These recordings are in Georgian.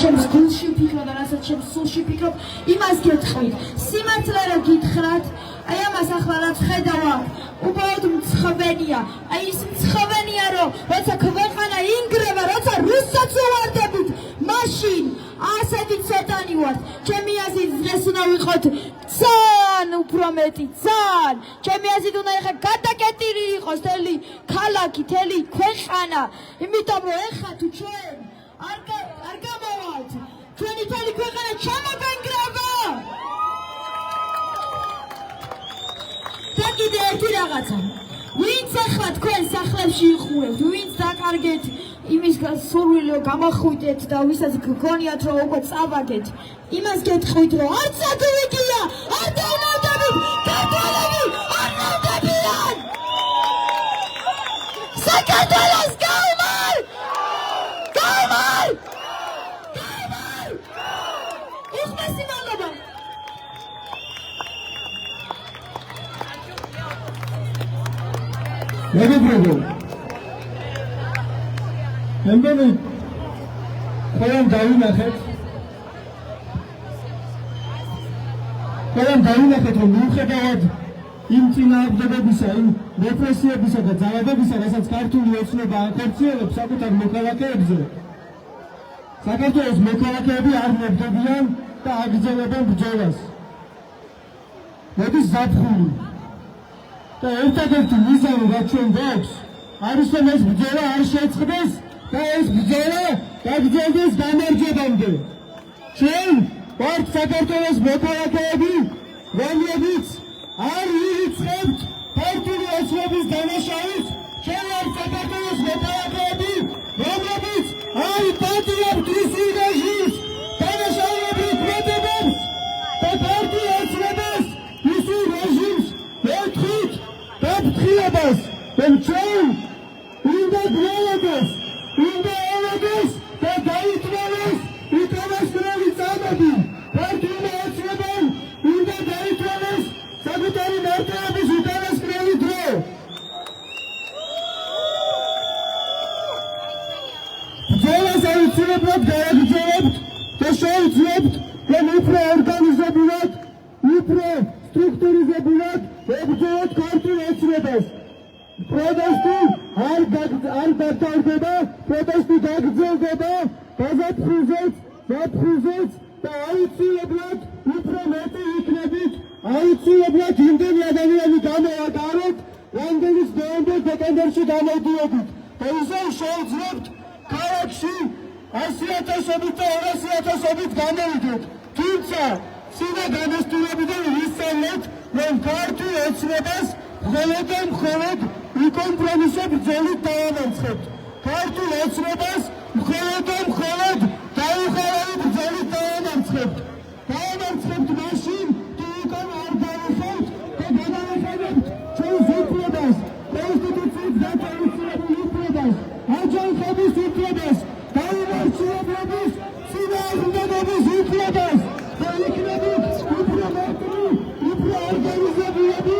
ჩემს გულში ვფიქრობ და რასაც ჩემს სულში ვფიქრობ, იმას გეთხოვით. სიმართლე რომ გითხრათ, აი ამას ახლა რაც ხედავ, უბრალოდ მცხვენია. აი ის მცხვენია, რომ როცა ქვეყანა ინგრევა, როცა რუსეთს უვარდებით, მაშინ ასეთი ცოტანი ვართ. ჩემი აზრით დღეს უნდა ვიყოთ ძალიან უფრო მეტი, ძალიან. ჩემი აზრით უნდა ეხა გადაკეტილი იყოს თელი ქალაქი, თელი ქვეყანა, იმიტომ რომ ეხა თუ ჩვენ არ გამოვალთ, ჩვენი თელი ქვეყანა ჩამოგენგრევა. და კიდე ერთი რაღაცა, ვინც ახლა თქვენ სახლებში იხურებთ, ვინც დაკარგეთ იმის სურვილი რომ გამოხვიდეთ და ვისაც გგონიათ რომ უკვე წავაგეთ, იმას გეთხოვით რომ არც აგვიგია, არ დავნავდებით, ქართველები არ ნავდებიან. საქართველოს გაუმარ! გაუმარ! გაუმარ! უხმესი მადლობა! მეგობრებო, მეგობრებო, ყველამ დავინახეთ, რომ მიუხედავად იმ წინააღმდეგობისა, იმ რეპრესიებისა და ძალადობისა, რასაც ქართული ოცნება ახორციელებს საკუთარ მოქალაქეებზე, საქართველოს მოქალაქეები არ ნებდებიან და აგრძელებენ ბრძოლას. მოდის ზაფხული და ერთადერთი მიზანი რაც ჩვენ გვაქვს, არის რომ ეს ბრძოლა არ შეწყდეს და ეს ბრძოლა გაგრძელდეს გამარჯვებამდე. ჩვენ ვართ საქართველოს მოქალაქეები, რომლებიც არ ვირიცხებთ ქართული ოცნების დამუშავებას. ჩვენ ვართ საქართველოს მოქალაქეები, რომლებიც არ პატიებთ რუსულ რეჟიმს, დამუშავებრივ ქმედებებს და ქართულ ოცნებას, რუსულ რეჟიმს ვეთქვით გაფრთხილებას, რომ ჩვენ უნდა გველოდეს, უნდა ელოდეს და დაითვალოს უკანასკნელი წამები. ქართულმა ოცნებამ უნდა დაითვალოს საკუთარი მარტოობის უკანასკნელი დრო. ბრძოლას აუცილებლად გააგრძელებთ და შევძლებთ, რომ უფრო ორგანიზებულად, უფრო სტრუქტურიზებულად ებრძოლოთ ქართულ ოცნებას. პროტესტი არ გაგრძელდება, პროტესტი გაგრძელდება გაზაფხულზეც და აუცილებლად უფრო მეტი იქნებით, აუცილებლად იმდენი ადამიანი გამოვაგაროთ, რამდენის დეკემბერში გამოდიოდით და ისევ შევძლებთ ქალაქში 100,000-ობით და 200,000-ობით გამოვიდეთ. თუმცა წინა გამოსტურებიდან ვისწავლეთ, რომ ქართულ ოცნებას მხოლოდ უკომპრომისო ბრძოლით დავამარცხებთ. ქართულ ოცნებას მხოლოდ დაუხარავი ბრძოლით დავამარცხებთ. დავამარცხებთ მაშინ, თუ უკან არ დავიხავთ და გადავიხადებთ ჩვენს უფლებას, კონსტიტუციით დათვალისწინებულ უფლებას, აჯანყების უფლებას, დაუმორჩილებლობის, წინააღმდეგობის უფლებას და იქნებით უფრო მარტივი, უფრო ორგანიზებულები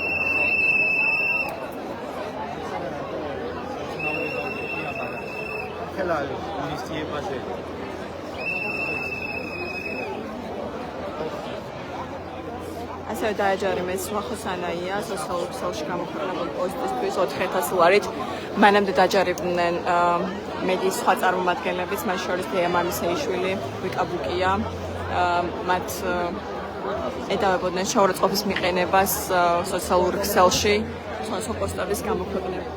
ხელარი ნისტიებაზე ასევე დააჯარიმეს ვახოსანაია სოციალურ ქსელში გამოქვეყნებულ პოსტისთვის 4000 ლარით. მანამდე დაჯარიმდნენ მედიის სხვა წარმომადგენლებიც, მათ შორის დეა მამისეიშვილი, ვიკა ბუკია. მათ ედავებოდნენ შეურაცხყოფის მიყენებას სოციალურ ქსელში სხვადასხვა პოსტების გამოქვეყნებით.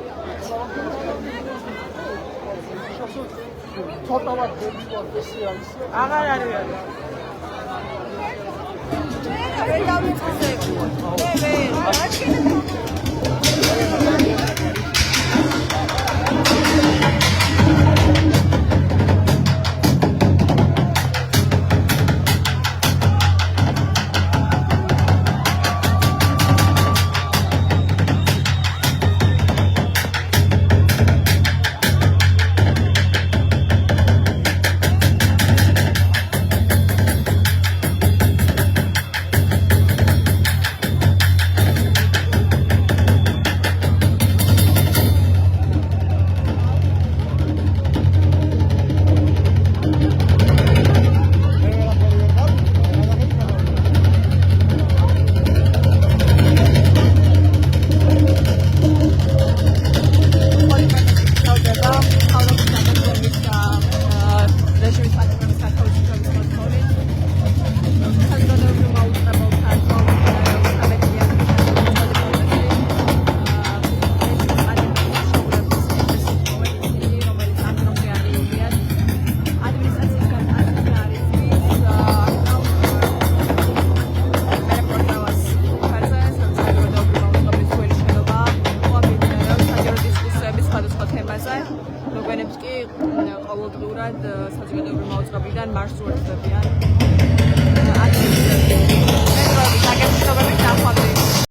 აღარ არის. მოგვიანებით კი ყოველდღურად საზოგადოებრივი მაუწყებლიდან მარშრუტებიან.